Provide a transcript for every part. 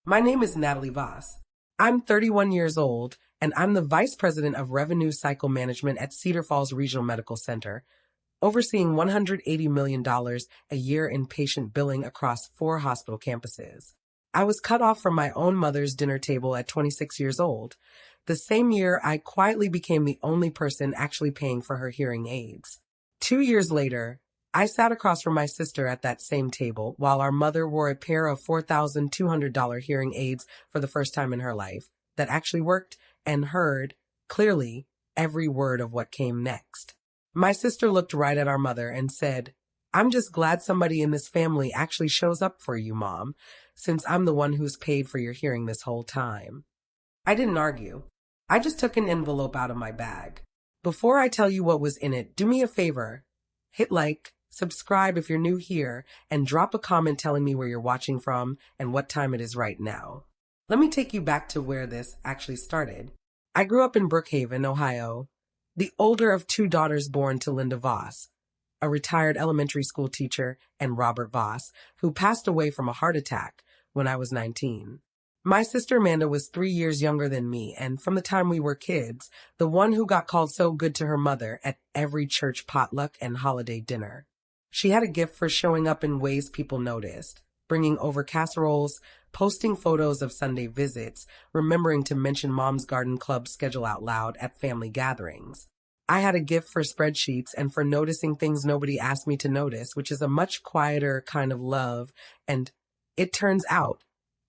My name is Natalie Voss. I'm 31 years old, and I'm the Vice President of Revenue Cycle Management at Cedar Falls Regional Medical Center, overseeing $180 million a year in patient billing across 4 hospital campuses. I was cut off from my own mother's dinner table at 26 years old, the same year I quietly became the only person actually paying for her hearing aids. 2 years later, I sat across from my sister at that same table while our mother wore a pair of $4,200 hearing aids for the first time in her life that actually worked and heard, clearly, every word of what came next. My sister looked right at our mother and said, "I'm just glad somebody in this family actually shows up for you, Mom, since I'm the one who's paid for your hearing this whole time." I didn't argue. I just took an envelope out of my bag. Before I tell you what was in it, do me a favor. Hit like, subscribe if you're new here, and drop a comment telling me where you're watching from and what time it is right now. Let me take you back to where this actually started. I grew up in Brookhaven, Ohio, the older of 2 daughters born to Linda Voss, a retired elementary school teacher, and Robert Voss, who passed away from a heart attack when I was 19. My sister Amanda was 3 years younger than me, and from the time we were kids, the one who got called so good to her mother at every church potluck and holiday dinner. She had a gift for showing up in ways people noticed, bringing over casseroles, posting photos of Sunday visits, remembering to mention Mom's Garden Club schedule out loud at family gatherings. I had a gift for spreadsheets and for noticing things nobody asked me to notice, which is a much quieter kind of love, and it turns out,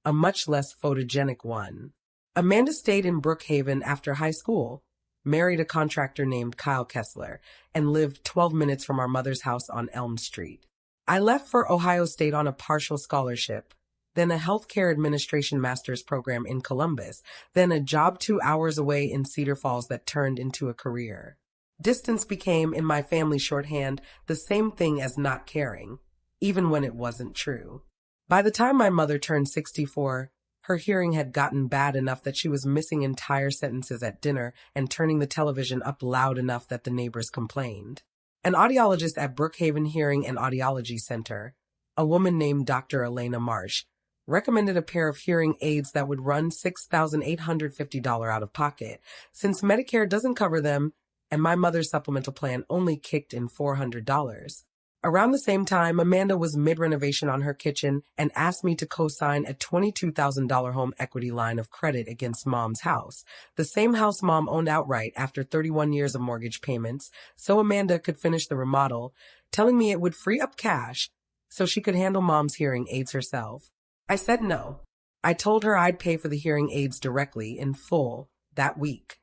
a much less photogenic one. Amanda stayed in Brookhaven after high school, married a contractor named Kyle Kessler, and lived 12 minutes from our mother's house on Elm Street. I left for Ohio State on a partial scholarship, then a healthcare administration master's program in Columbus, then a job 2 hours away in Cedar Falls that turned into a career. Distance became, in my family shorthand, the same thing as not caring, even when it wasn't true. By the time my mother turned 64, her hearing had gotten bad enough that she was missing entire sentences at dinner and turning the television up loud enough that the neighbors complained. An audiologist at Brookhaven Hearing and Audiology Center, a woman named Dr. Elena Marsh, recommended a pair of hearing aids that would run $6,850 out of pocket, since Medicare doesn't cover them and my mother's supplemental plan only kicked in $400. Around the same time, Amanda was mid-renovation on her kitchen and asked me to co-sign a $22,000 home equity line of credit against Mom's house, the same house Mom owned outright after 31 years of mortgage payments, so Amanda could finish the remodel, telling me it would free up cash so she could handle Mom's hearing aids herself. I said no. I told her I'd pay for the hearing aids directly, in full, that week.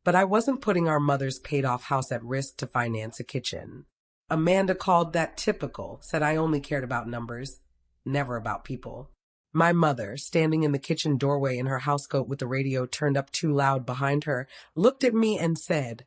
But I wasn't putting our mother's paid-off house at risk to finance a kitchen. Amanda called that typical, said I only cared about numbers, never about people. My mother, standing in the kitchen doorway in her housecoat with the radio turned up too loud behind her, looked at me and said,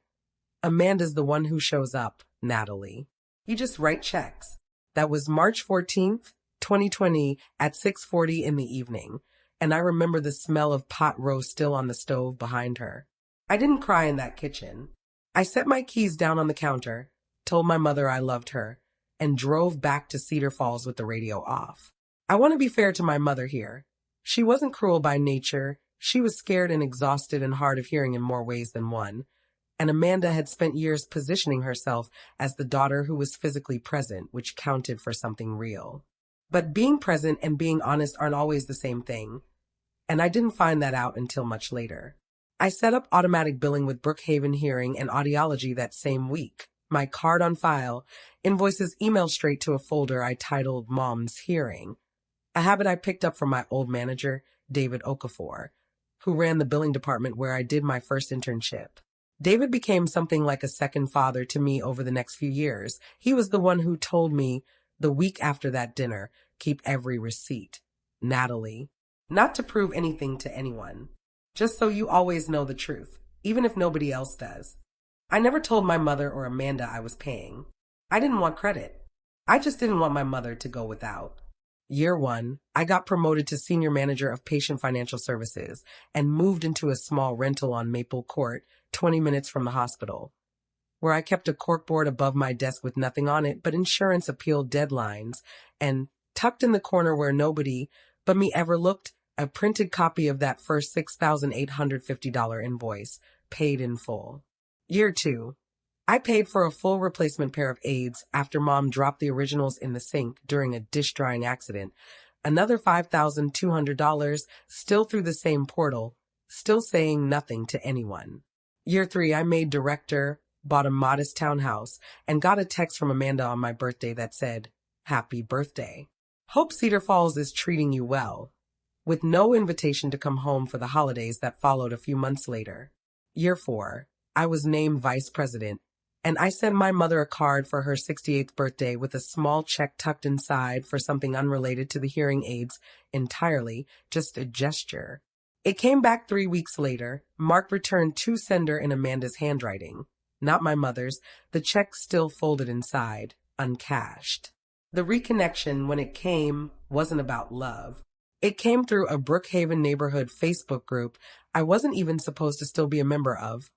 "Amanda's the one who shows up, Natalie. You just write checks." That was March 14th, 2020 at 6:40 in the evening, and I remember the smell of pot roast still on the stove behind her. I didn't cry in that kitchen. I set my keys down on the counter, told my mother I loved her, and drove back to Cedar Falls with the radio off. I want to be fair to my mother here. She wasn't cruel by nature. She was scared and exhausted and hard of hearing in more ways than one. And Amanda had spent years positioning herself as the daughter who was physically present, which counted for something real. But being present and being honest aren't always the same thing. And I didn't find that out until much later. I set up automatic billing with Brookhaven Hearing and Audiology that same week. My card on file, invoices emailed straight to a folder I titled Mom's Hearing, a habit I picked up from my old manager, David Okafor, who ran the billing department where I did my first internship. David became something like a second father to me over the next few years. He was the one who told me, the week after that dinner, keep every receipt. Natalie. Not to prove anything to anyone, just so you always know the truth, even if nobody else does. I never told my mother or Amanda I was paying. I didn't want credit. I just didn't want my mother to go without. Year 1, I got promoted to Senior Manager of Patient Financial Services and moved into a small rental on Maple Court, 20 minutes from the hospital, where I kept a corkboard above my desk with nothing on it but insurance appeal deadlines, and tucked in the corner where nobody but me ever looked a printed copy of that first $6,850 invoice, paid in full. Year 2. I paid for a full replacement pair of aids after Mom dropped the originals in the sink during a dish drying accident. Another $5,200 still through the same portal, still saying nothing to anyone. Year 3, I made director, bought a modest townhouse, and got a text from Amanda on my birthday that said, "Happy birthday. Hope Cedar Falls is treating you well," with no invitation to come home for the holidays that followed a few months later. Year 4, I was named vice president, and I sent my mother a card for her 68th birthday with a small check tucked inside for something unrelated to the hearing aids entirely, just a gesture. It came back 3 weeks later, marked returned to sender in Amanda's handwriting. Not my mother's, the check still folded inside, uncashed. The reconnection, when it came, wasn't about love. It came through a Brookhaven neighborhood Facebook group I wasn't even supposed to still be a member of,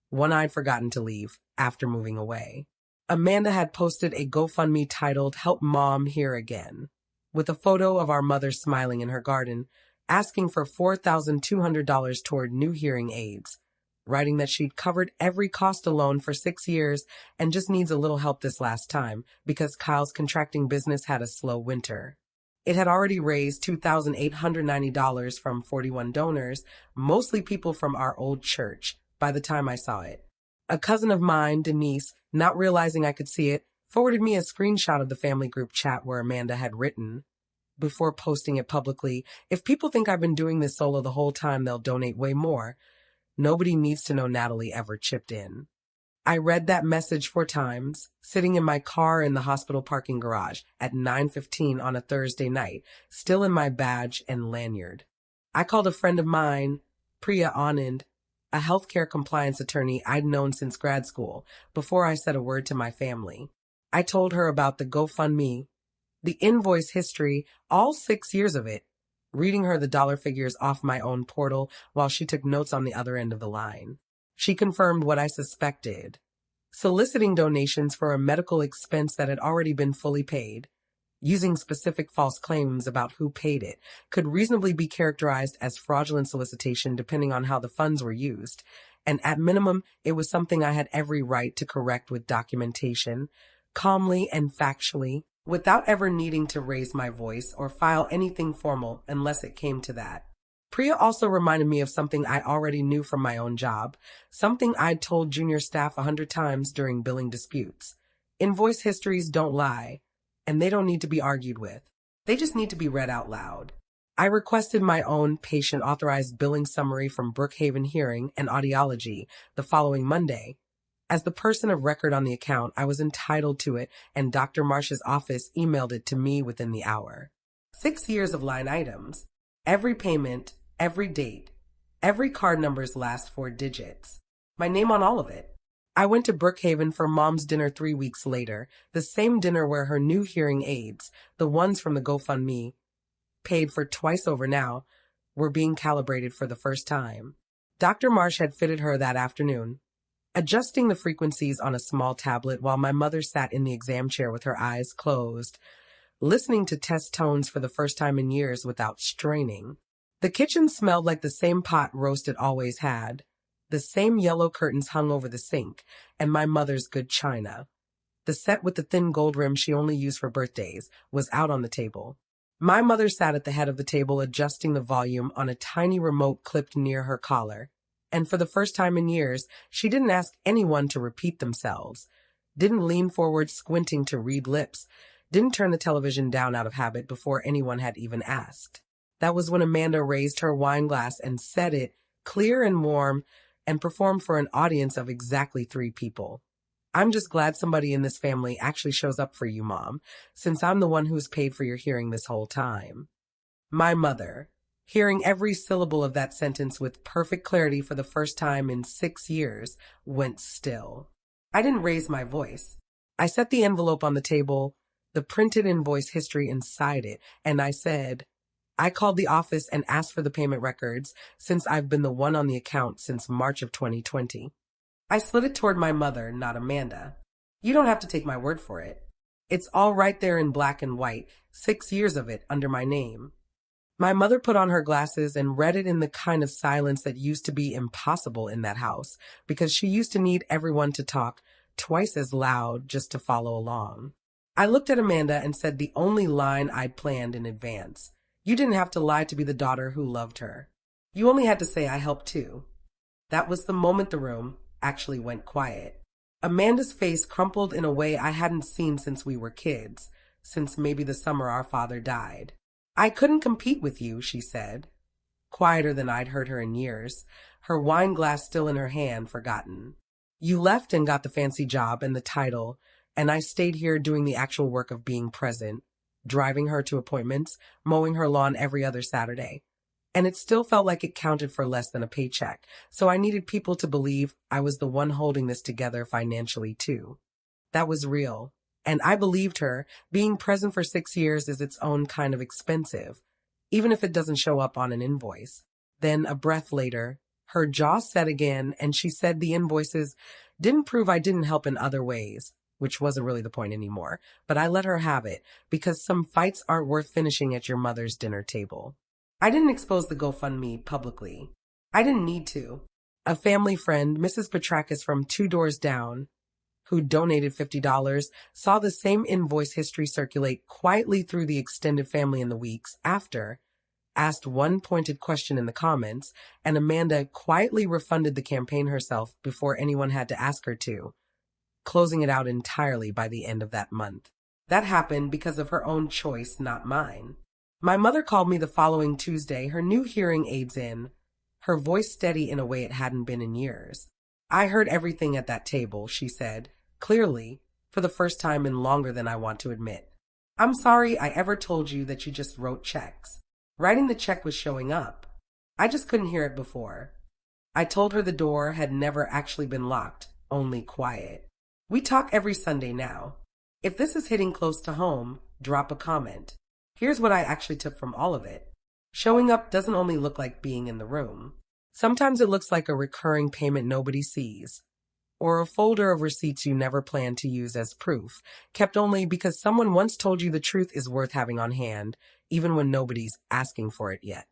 one I'd forgotten to leave after moving away. Amanda had posted a GoFundMe titled "Help Mom Hear Again," with a photo of our mother smiling in her garden, asking for $4,200 toward new hearing aids, writing that she'd covered every cost alone for 6 years and just needs a little help this last time because Kyle's contracting business had a slow winter. It had already raised $2,890 from 41 donors, mostly people from our old church, by the time I saw it. A cousin of mine, Denise, not realizing I could see it, forwarded me a screenshot of the family group chat where Amanda had written, before posting it publicly, "If people think I've been doing this solo the whole time, they'll donate way more. Nobody needs to know Natalie ever chipped in." I read that message 4 times, sitting in my car in the hospital parking garage at 9:15 on a Thursday night, still in my badge and lanyard. I called a friend of mine, Priya Anand, a healthcare compliance attorney I'd known since grad school, before I said a word to my family. I told her about the GoFundMe, the invoice history, all 6 years of it, reading her the dollar figures off my own portal while she took notes on the other end of the line. She confirmed what I suspected. Soliciting donations for a medical expense that had already been fully paid, using specific false claims about who paid it, could reasonably be characterized as fraudulent solicitation depending on how the funds were used, and at minimum, it was something I had every right to correct with documentation, calmly and factually, without ever needing to raise my voice or file anything formal unless it came to that. Priya also reminded me of something I already knew from my own job, something I'd told junior staff 100 times during billing disputes. Invoice histories don't lie, and they don't need to be argued with. They just need to be read out loud. I requested my own patient-authorized billing summary from Brookhaven Hearing and Audiology the following Monday. As the person of record on the account, I was entitled to it, and Dr. Marsh's office emailed it to me within the hour. 6 years of line items. Every payment, every date, every card number's last 4 digits. My name on all of it. I went to Brookhaven for Mom's dinner 3 weeks later, the same dinner where her new hearing aids, the ones from the GoFundMe, paid for twice over now, were being calibrated for the first time. Dr. Marsh had fitted her that afternoon, adjusting the frequencies on a small tablet while my mother sat in the exam chair with her eyes closed, listening to test tones for the first time in years without straining. The kitchen smelled like the same pot roast it always had. The same yellow curtains hung over the sink, and my mother's good china. The set with the thin gold rim she only used for birthdays was out on the table. My mother sat at the head of the table adjusting the volume on a tiny remote clipped near her collar. And for the first time in years, she didn't ask anyone to repeat themselves, didn't lean forward squinting to read lips, didn't turn the television down out of habit before anyone had even asked. That was when Amanda raised her wine glass and said it, clear and warm, and performed for an audience of exactly 3 people. "I'm just glad somebody in this family actually shows up for you, Mom, since I'm the one who's paid for your hearing this whole time." My mother, hearing every syllable of that sentence with perfect clarity for the first time in 6 years, went still. I didn't raise my voice. I set the envelope on the table, the printed invoice history inside it, and I said, "I called the office and asked for the payment records since I've been the one on the account since March of 2020. I slid it toward my mother, not Amanda. "You don't have to take my word for it. It's all right there in black and white, 6 years of it under my name." My mother put on her glasses and read it in the kind of silence that used to be impossible in that house because she used to need everyone to talk twice as loud just to follow along. I looked at Amanda and said the only line I'd planned in advance. You didn't have to lie to be the daughter who loved her. You only had to say I helped too. That was the moment the room actually went quiet. Amanda's face crumpled in a way I hadn't seen since we were kids, since maybe the summer our father died. I couldn't compete with you, she said, quieter than I'd heard her in years, her wine glass still in her hand, forgotten. You left and got the fancy job and the title, and I stayed here doing the actual work of being present, driving her to appointments, mowing her lawn every other Saturday. And it still felt like it counted for less than a paycheck, so I needed people to believe I was the one holding this together financially too. That was real. And I believed her. Being present for 6 years is its own kind of expensive, even if it doesn't show up on an invoice. Then, a breath later, her jaw set again, and she said the invoices didn't prove I didn't help in other ways, which wasn't really the point anymore. But I let her have it, because some fights aren't worth finishing at your mother's dinner table. I didn't expose the GoFundMe publicly. I didn't need to. A family friend, Mrs. Petrakis from 2 doors down, who donated $50, saw the same invoice history circulate quietly through the extended family in the weeks after, asked one pointed question in the comments, and Amanda quietly refunded the campaign herself before anyone had to ask her to, closing it out entirely by the end of that month. That happened because of her own choice, not mine. My mother called me the following Tuesday, her new hearing aids in, her voice steady in a way it hadn't been in years. I heard everything at that table, she said, clearly, for the first time in longer than I want to admit. I'm sorry I ever told you that you just wrote checks. Writing the check was showing up. I just couldn't hear it before. I told her the door had never actually been locked, only quiet. We talk every Sunday now. If this is hitting close to home, drop a comment. Here's what I actually took from all of it. Showing up doesn't only look like being in the room. Sometimes it looks like a recurring payment nobody sees, or a folder of receipts you never planned to use as proof, kept only because someone once told you the truth is worth having on hand, even when nobody's asking for it yet.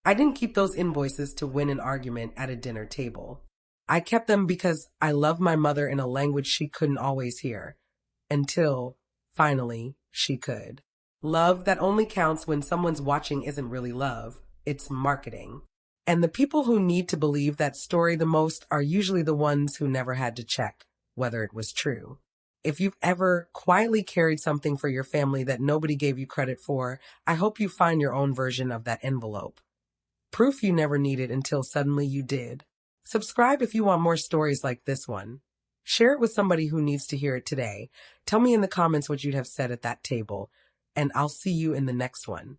I didn't keep those invoices to win an argument at a dinner table. I kept them because I loved my mother in a language she couldn't always hear, until, finally, she could. Love that only counts when someone's watching isn't really love, it's marketing. And the people who need to believe that story the most are usually the ones who never had to check whether it was true. If you've ever quietly carried something for your family that nobody gave you credit for, I hope you find your own version of that envelope. Proof you never needed until suddenly you did. Subscribe if you want more stories like this one. Share it with somebody who needs to hear it today. Tell me in the comments what you'd have said at that table, and I'll see you in the next one.